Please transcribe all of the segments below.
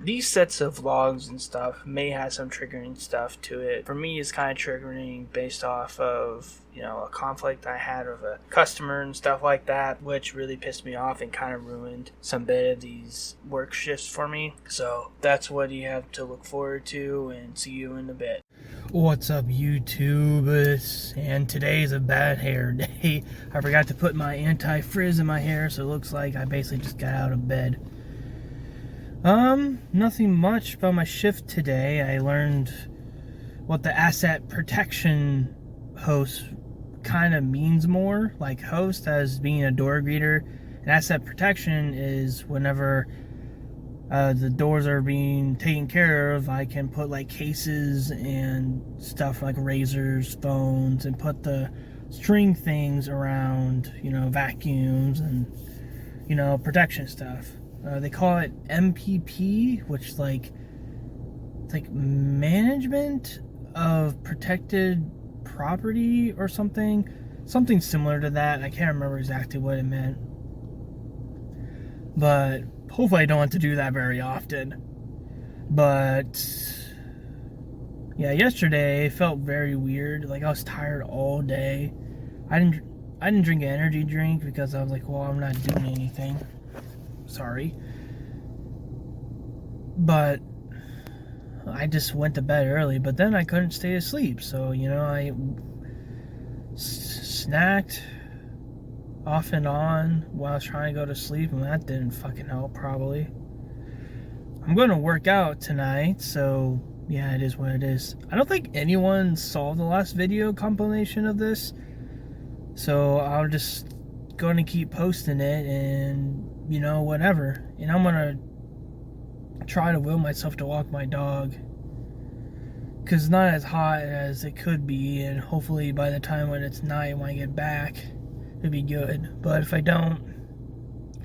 these sets of logs and stuff may have some triggering stuff to it. For me, it's kind of triggering based off of, a conflict I had with a customer and stuff like that, which really pissed me off and kind of ruined some bit of these work shifts for me. So that's what you have to look forward to, and see you in a bit. What's up, YouTube? And today's a bad hair day. I forgot to put my anti-frizz in my hair, so it looks like I basically just got out of bed. Nothing much about my shift today. I learned what the asset protection host kind of means more. Like host as being a door greeter, and asset protection is whenever the doors are being taken care of, I can put like cases and stuff like razors, phones, and put the string things around, vacuums and, protection stuff. They call it MPP, which is like management of protected property or something similar to that. I can't remember exactly what it meant, but hopefully I don't have to do that very often. But yeah, yesterday felt very weird. Like I was tired all day. I didn't drink an energy drink because I was like, well, I'm not doing anything. Sorry. But I just went to bed early, but then I couldn't stay asleep. So, I snacked off and on while I was trying to go to sleep, and that didn't fucking help, probably. I'm going to work out tonight, so yeah, it is what it is. I don't think anyone saw the last video compilation of this, so I'm just going to keep posting it, and whatever. And I'm gonna try to will myself to walk my dog, because it's not as hot as it could be, and hopefully by the time when it's night, when I get back, it'll be good. But if I don't,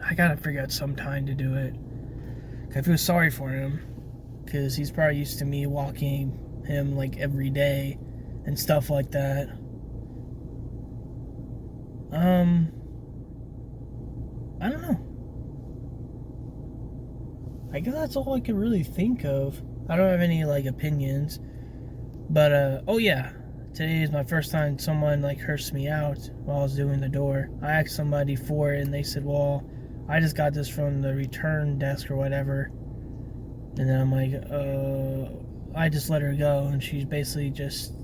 I gotta figure out some time to do it. I feel sorry for him, because he's probably used to me walking him like every day and stuff like that. I don't know. I guess that's all I can really think of. I don't have any opinions. But oh yeah, today is my first time someone cursed me out while I was doing the door. I asked somebody for it, and they said, well, I just got this from the return desk or whatever. And then I'm like, I just let her go, and she basically just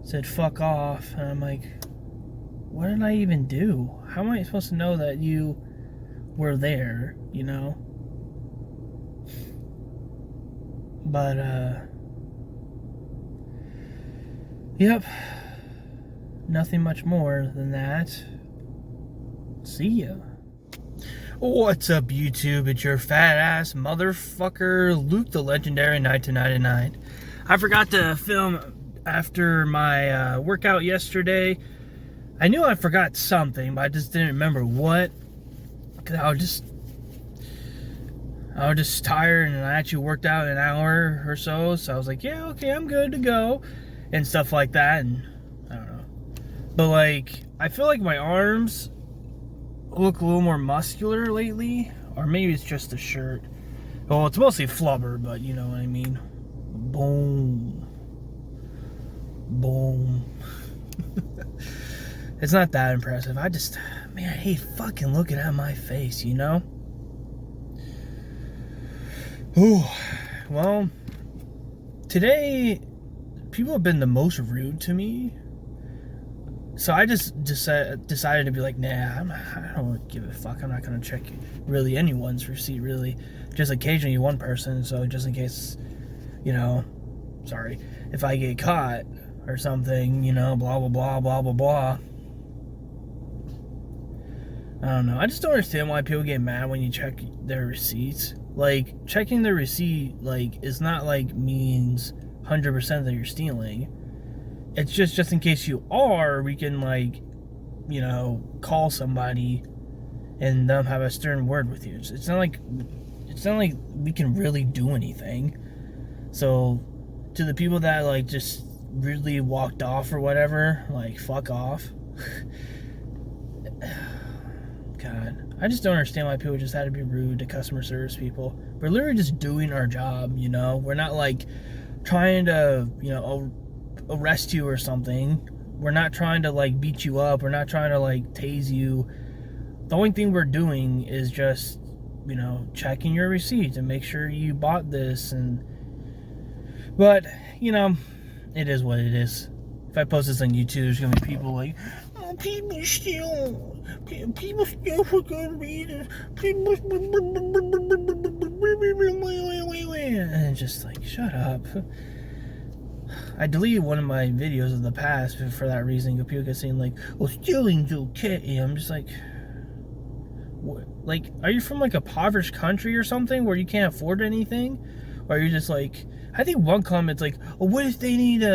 said fuck off. And I'm like, what did I even do? How am I supposed to know that you were there, But, yep. Nothing much more than that. See ya. What's up, YouTube? It's your fat ass motherfucker, Luke the Legendary 1999. I forgot to film after my workout yesterday. I knew I forgot something, but I just didn't remember what. Cause I was just tired, and I actually worked out an hour or so. So I was like, yeah, okay, I'm good to go, and stuff like that. And I don't know, but I feel like my arms look a little more muscular lately, or maybe it's just the shirt. Well, it's mostly flubber, but you know what I mean. Boom, boom. It's not that impressive. I hate fucking looking at my face, Ooh, well, today, people have been the most rude to me. So I just decided to be like, nah, I don't give a fuck. I'm not going to check really anyone's receipt, really. Just occasionally one person, so just in case, sorry, if I get caught or something, blah, blah, blah, blah, blah, blah. I don't know. I just don't understand why people get mad when you check their receipts. Checking the receipt, is not, means 100% that you're stealing. It's just in case you are, we can, call somebody and them have a stern word with you. It's not like we can really do anything. So, to the people that, just really walked off or whatever, fuck off. God, I just don't understand why people just had to be rude to customer service people. We're literally just doing our job, you know? We're not, like, trying to, you know, arrest you or something. We're not trying to, like, beat you up. We're not trying to, like, tase you. The only thing we're doing is just, you know, checking your receipts and make sure you bought this. But, you know, it is what it is. If I post this on YouTube, there's going to be people like, oh, people steal for good reasons. And it's just like, shut up. I deleted one of my videos of the past for that reason. People get saying like, "Oh, stealing's okay." I'm just like, what? Like, are you from like a impoverished country or something where you can't afford anything, or are you just like? I think one comment's like, "Oh, what if they need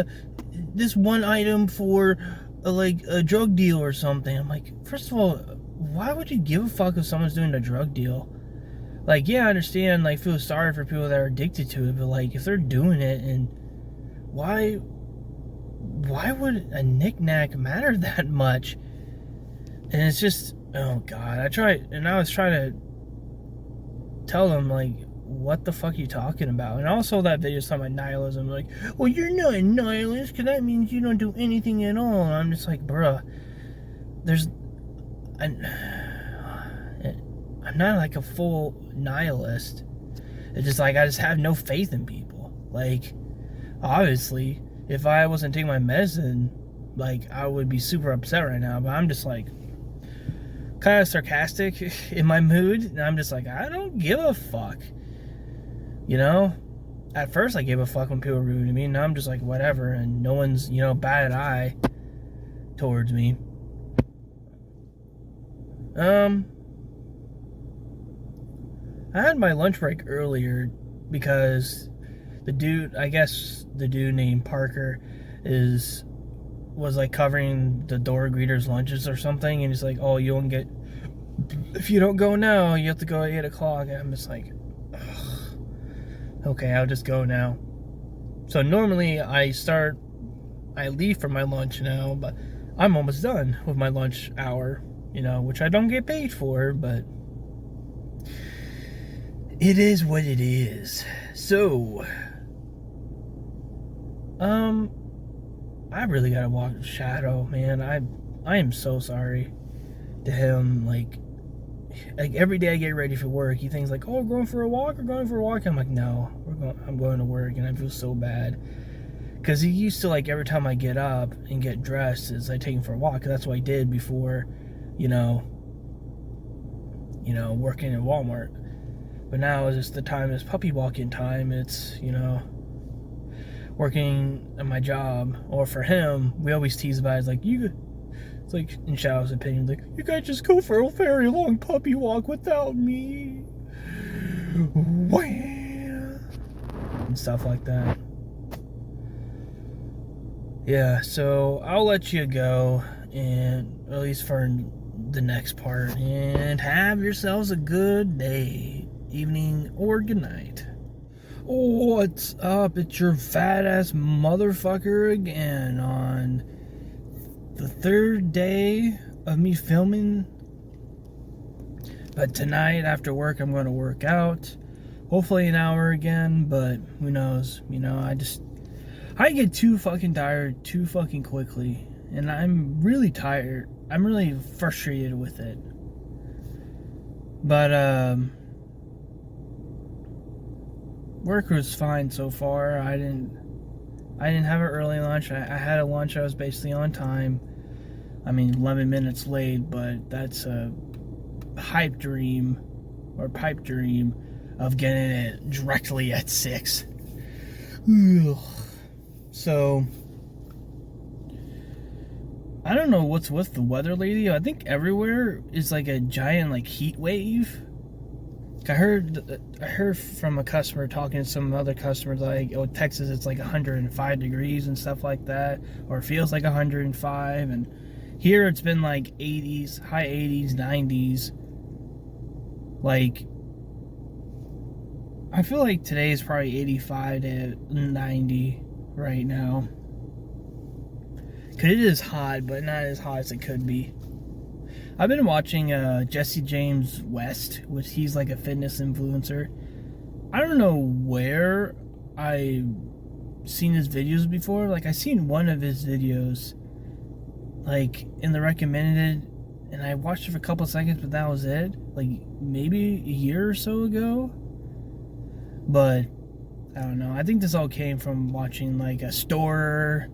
this one item for like a drug deal or something?" I'm like, first of all, why would you give a fuck if someone's doing a drug deal? Like, yeah, I understand. Like, feel sorry for people that are addicted to it, but like, if they're doing it and why would a knick-knack matter that much? And it's just, oh god, I was trying to tell them, like, what the fuck are you talking about? And also that video is talking about nihilism, like, well, you're not a nihilist, because that means you don't do anything at all. And I'm just like, bruh, I'm not like a full nihilist. It's just like, I just have no faith in people. Like, obviously, if I wasn't taking my medicine, like, I would be super upset right now. But I'm just like, kind of sarcastic in my mood. And I'm just like, I don't give a fuck. You know? At first I gave a fuck when people were rude to me. Now I'm just like, whatever. And no one's, you know, batted eye towards me. I had my lunch break earlier because the dude named Parker was like covering the door greeters' lunches or something, and he's like, oh, if you don't go now, you have to go at 8 o'clock. And I'm just like, ugh. Okay, I'll just go now. So normally I leave for my lunch now, but I'm almost done with my lunch hour, you know, which I don't get paid for, but it is what it is. So, I really gotta walk Shadow, man. I am so sorry to him. Like every day I get ready for work, he thinks like, oh, we're going for a walk. I'm like, no, I'm going to work, and I feel so bad. Because he used to, like, every time I get up and get dressed, is I take him for a walk. That's what I did before, you know, working at Walmart. But now it's just the time is puppy walking time. It's, you know, working at my job. Or for him, we always tease about it. It's like, it's like, in Shadow's opinion, like, you guys just go for a very long puppy walk without me. Wham! And stuff like that. Yeah, so I'll let you go, and at least for the next part, and have yourselves a good day, evening, or good night. What's up? It's your fat ass motherfucker again on the third day of me filming. But tonight after work I'm going to work out, hopefully an hour again, but who knows. You know, I get too fucking tired too fucking quickly, and I'm really tired. I'm really frustrated with it. But work was fine so far. I didn't have an early lunch. I had a lunch. I was basically on time. I mean, 11 minutes late, but that's a pipe dream of getting it directly at 6. Ugh. So, I don't know what's with the weather lately. I think everywhere is like a giant like heat wave. I heard from a customer talking to some other customers, like, oh, Texas, it's like 105 degrees and stuff like that, or it feels like 105, and here it's been like 80s, high 80s, 90s. Like, I feel like today is probably 85 to 90 right now. Because it is hot, but not as hot as it could be. I've been watching Jesse James West, which he's like a fitness influencer. I don't know where I seen his videos before. Like I seen one of his videos like in the recommended, and I watched it for a couple of seconds, but that was it. Like maybe a year or so ago. But I don't know. I think this all came from watching like a store,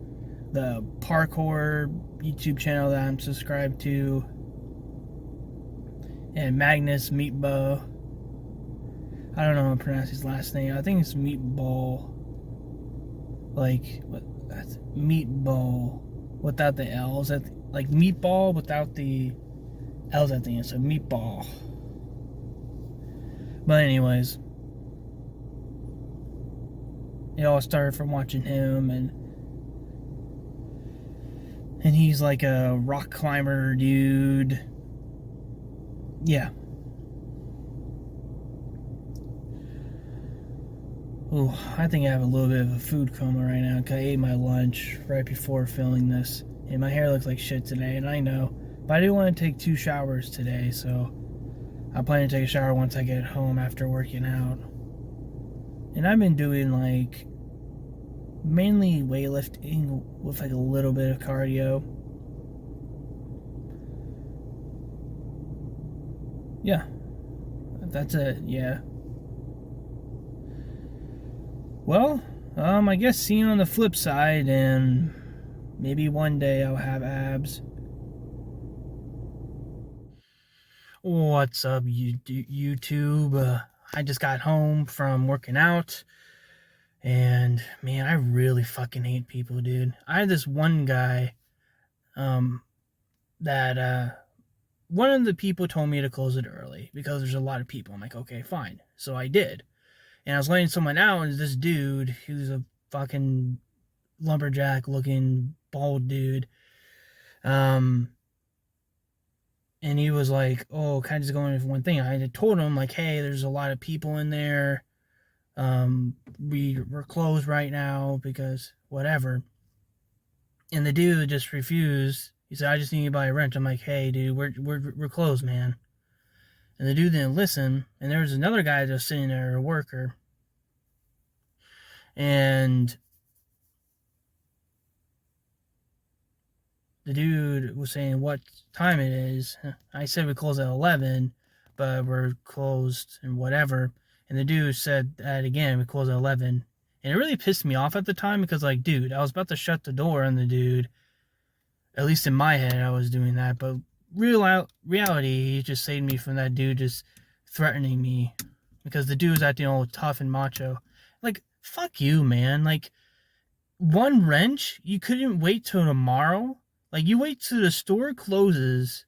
the parkour YouTube channel that I'm subscribed to, and Magnus Meatball. I don't know how to pronounce his last name. I think it's Meatball. Like what? That's Meatball without the L's. Like meatball without the L's at the end. So Meatball. But anyways, it all started from watching him, and he's like a rock climber dude. Yeah. Oh, I think I have a little bit of a food coma right now because I ate my lunch right before filming this. And my hair looks like shit today, and I know. But I do want to take 2 showers today, so I plan to take a shower once I get home after working out. And I've been doing like mainly weightlifting with like a little bit of cardio. Yeah, that's it, yeah. Well, I guess see you on the flip side, and maybe one day I'll have abs. What's up, YouTube? I just got home from working out, and man, I really fucking hate people, dude. I had this one guy, that one of the people told me to close it early because there's a lot of people. I'm like, okay, fine. So I did. And I was letting someone out, and this dude, he was a fucking lumberjack looking bald dude. And he was like, oh, can I just go in for one thing? I had told him, like, hey, there's a lot of people in there. We're closed right now because whatever. And the dude just refused. He said, I just need to buy a wrench. I'm like, hey, dude, we're closed, man. And the dude didn't listen. And there was another guy just sitting there, a worker. And the dude was saying what time it is. I said we close at 11, but we're closed and whatever. And the dude said that again, we close at 11. And it really pissed me off at the time because, like, dude, I was about to shut the door on the dude. At least in my head, I was doing that. But reality, he just saved me from that dude just threatening me. Because the dude was acting all tough and macho. Like, fuck you, man. Like, one wrench? You couldn't wait till tomorrow? Like, you wait till the store closes,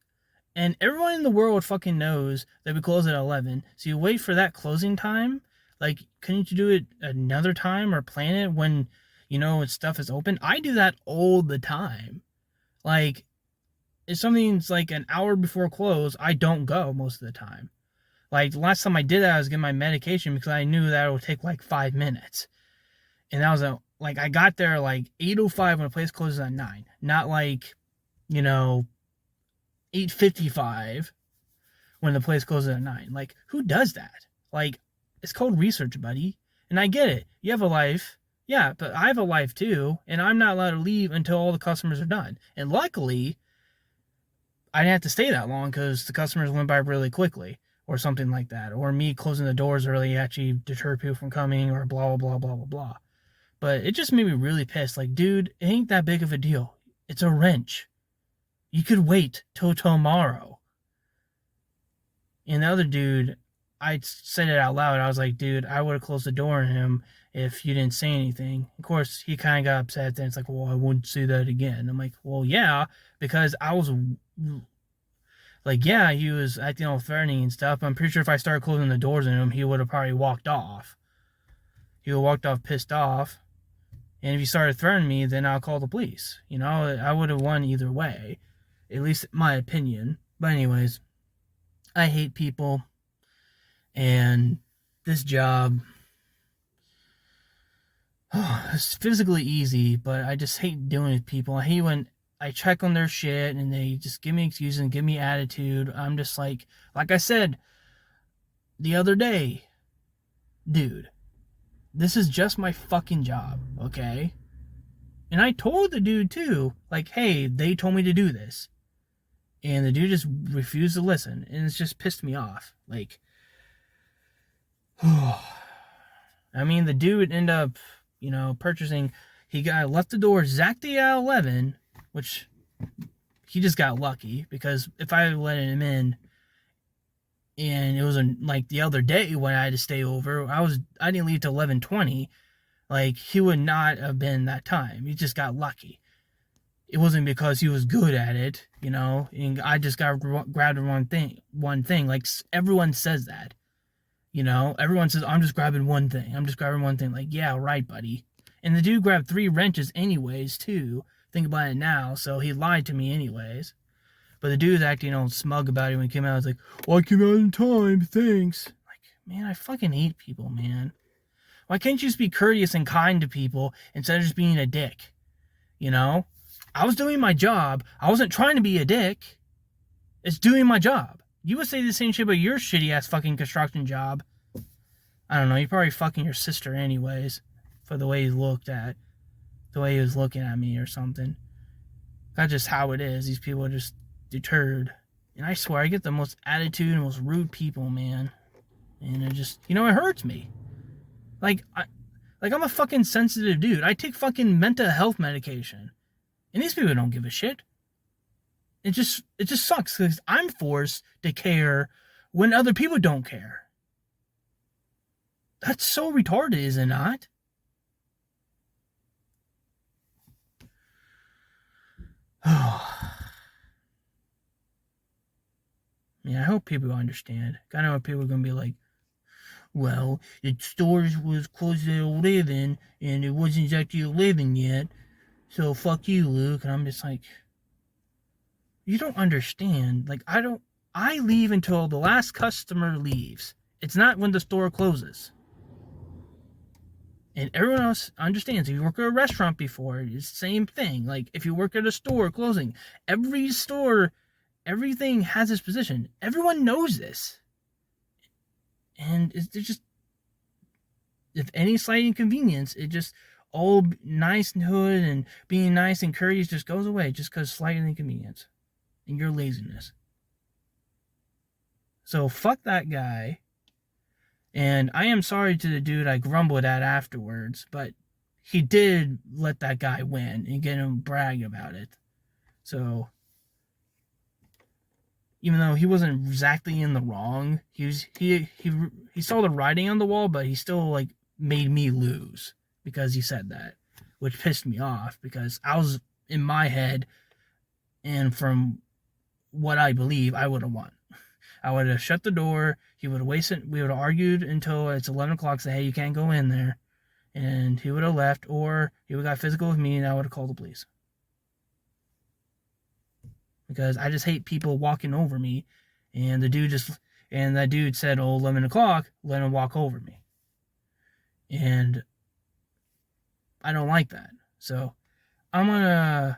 and everyone in the world fucking knows that we close at 11. So you wait for that closing time? Like, couldn't you do it another time or plan it when, you know, stuff is open? I do that all the time. Like, if something's like an hour before close, I don't go most of the time. Like, the last time I did that, I was getting my medication because I knew that it would take like 5 minutes. And that was like, I got there like 8:05 when the place closes at 9. Not like, you know, 8:55 when the place closes at 9. Like, who does that? Like, it's called research, buddy. And I get it. You have a life. Yeah, but I have a life too, and I'm not allowed to leave until all the customers are done. And luckily, I didn't have to stay that long because the customers went by really quickly or something like that. Or me closing the doors early actually deterred people from coming or blah, blah, blah, blah, blah, blah. But it just made me really pissed. Like, dude, it ain't that big of a deal. It's a wrench. You could wait till tomorrow. And the other dude, I said it out loud. I was like, dude, I would have closed the door on him if you didn't say anything. Of course, he kind of got upset. Then it's like, well, I wouldn't say that again. I'm like, well, yeah, because I was like, yeah, he was acting all threatening and stuff. I'm pretty sure if I started closing the doors on him, he would have probably walked off. He would have walked off pissed off. And if he started threatening me, then I'll call the police. You know, I would have won either way. At least my opinion. But anyways, I hate people. And this job, it's physically easy, but I just hate dealing with people. I hate when I check on their shit and they just give me excuses and give me attitude. I'm just like I said the other day, dude, this is just my fucking job, okay? And I told the dude too, like, hey, they told me to do this. And the dude just refused to listen. And it's just pissed me off. Like, I mean, the dude ended up, purchasing. He left the door exactly at 11, which he just got lucky. Because if I let him in, and it was like the other day when I had to stay over, I didn't leave till 11:20. Like, he would not have been that time. He just got lucky. It wasn't because he was good at it, and I just grabbed the one thing. Like, everyone says that, everyone says, I'm just grabbing one thing. Like, yeah, right, buddy. And the dude grabbed 3 wrenches anyways, too. Think about it now. So he lied to me anyways. But the dude's acting all smug about it when he came out. I was like, well, I came out in time, thanks. Like, man, I fucking hate people, man. Why can't you just be courteous and kind to people instead of just being a dick? I was doing my job. I wasn't trying to be a dick. It's doing my job. You would say the same shit about your shitty-ass fucking construction job. I don't know. You're probably fucking your sister anyways. For the way he was looking at me or something. That's just how it is. These people are just deterred. And I swear, I get the most attitude and most rude people, man. And it just, it hurts me. I'm a fucking sensitive dude. I take fucking mental health medication. And these people don't give a shit. It just sucks because I'm forced to care when other people don't care. That's so retarded, is it not? Yeah, I hope people understand. I know people are going to be like, well, the stores was closed at 11 and it wasn't exactly 11 yet. So fuck you, Luke. And I'm just like, you don't understand. Like, I leave until the last customer leaves. It's not when the store closes. And everyone else understands. If you work at a restaurant before, it's the same thing. Like, if you work at a store closing, every store, everything has its position. Everyone knows this. And it's just, if any slight inconvenience, it just, all nicehood and being nice and courteous just goes away just because slight inconvenience and your laziness. So fuck that guy. And I am sorry to the dude I grumbled at afterwards, but he did let that guy win and get him brag about it. So even though he wasn't exactly in the wrong, he saw the writing on the wall, but he still made me lose. Because he said that, which pissed me off because I was in my head, and from what I believe, I would have won. I would have shut the door. He would have wasted. We would have argued until it's 11 o'clock. Say, hey, you can't go in there, and he would have left, or he would have got physical with me, and I would have called the police. Because I just hate people walking over me, and that dude said, oh, 11 o'clock, let him walk over me, and I don't like that. So I'm going to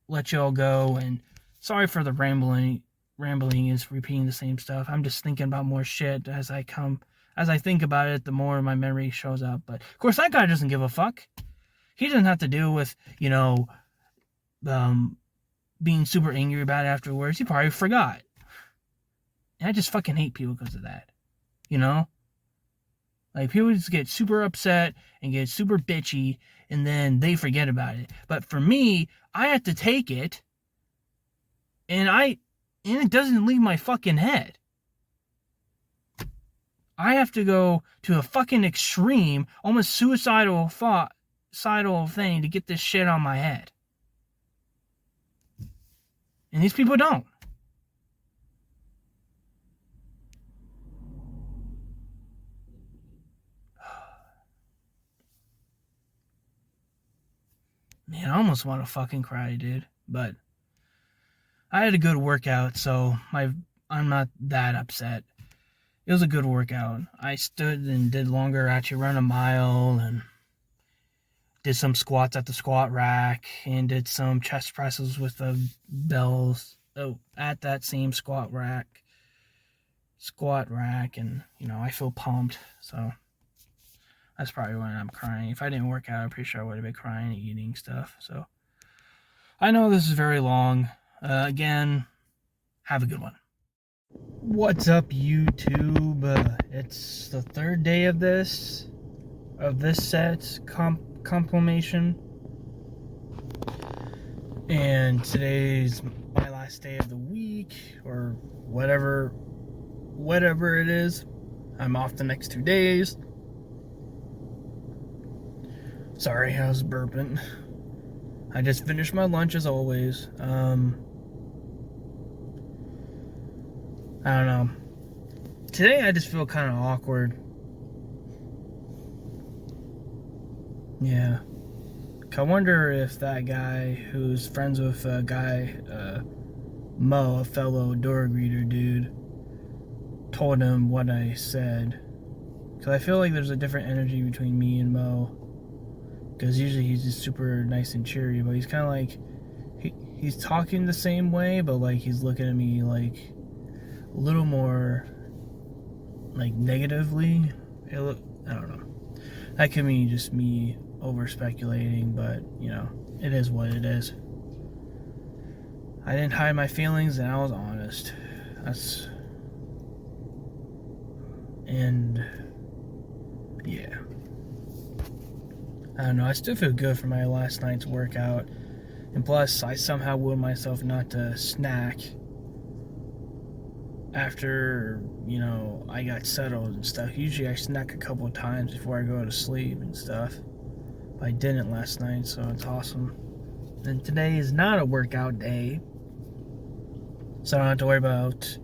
let y'all go. And sorry for the rambling is repeating the same stuff. I'm just thinking about more shit as I think about it, the more my memory shows up. But of course, that guy doesn't give a fuck. He doesn't have to deal with, being super angry about it afterwards. He probably forgot. And I just fucking hate people because of that. Like, people just get super upset and get super bitchy, and then they forget about it. But for me, I have to take it, and it doesn't leave my fucking head. I have to go to a fucking extreme, almost suicidal thing to get this shit on my head. And these people don't. Man, I almost want to fucking cry, dude. But I had a good workout, so I'm not that upset. It was a good workout. I stood and did longer, actually run a mile, and Did some squats at the squat rack and did some chest presses with the bells at that same squat rack. And I feel pumped. So that's probably when I'm crying. If I didn't work out, I'm pretty sure I would have been crying and eating stuff. So I know this is very long. Again, have a good one. What's up, YouTube? It's the third day of this set compilation, and today's my last day of the week, or whatever it is. I'm off the next 2 days. Sorry, I was burping. I just finished my lunch as always. I don't know. Today I just feel kind of awkward. Yeah. I wonder if that guy who's friends with Mo, a fellow door greeter dude, told him what I said. Because I feel like there's a different energy between me and Mo. Because usually he's just super nice and cheery, but he's kind of like, he's talking the same way, but like he's looking at me like a little more like negatively. I don't know. That could be just me over speculating, but it is what it is. I didn't hide my feelings and I was honest. And yeah, I don't know, I still feel good for my last night's workout, and plus I somehow willed myself not to snack after I got settled and stuff. Usually I snack a couple of times before I go to sleep and stuff, but I didn't last night, so it's awesome. And today is not a workout day, so I don't have to worry about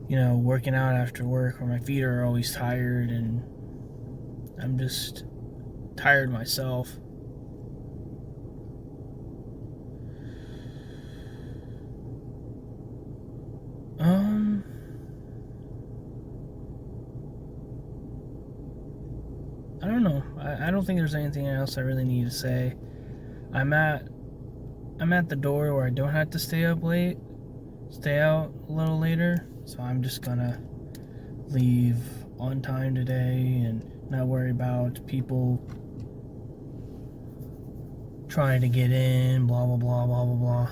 working out after work, where my feet are always tired and I'm just tired myself. I don't know. I don't think there's anything else I really need to say. I'm at the door where I don't have to stay out a little later, so I'm just gonna leave on time today and not worry about people trying to get in, blah blah blah blah blah blah.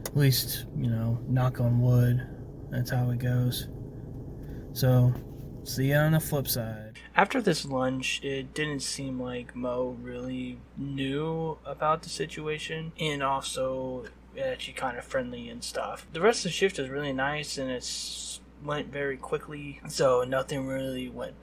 At least, knock on wood, that's how it goes. So see you on the flip side. After this lunch, it didn't seem like Mo really knew about the situation, and also actually kind of friendly and stuff. The rest of the shift was really nice, and it went very quickly, so nothing really went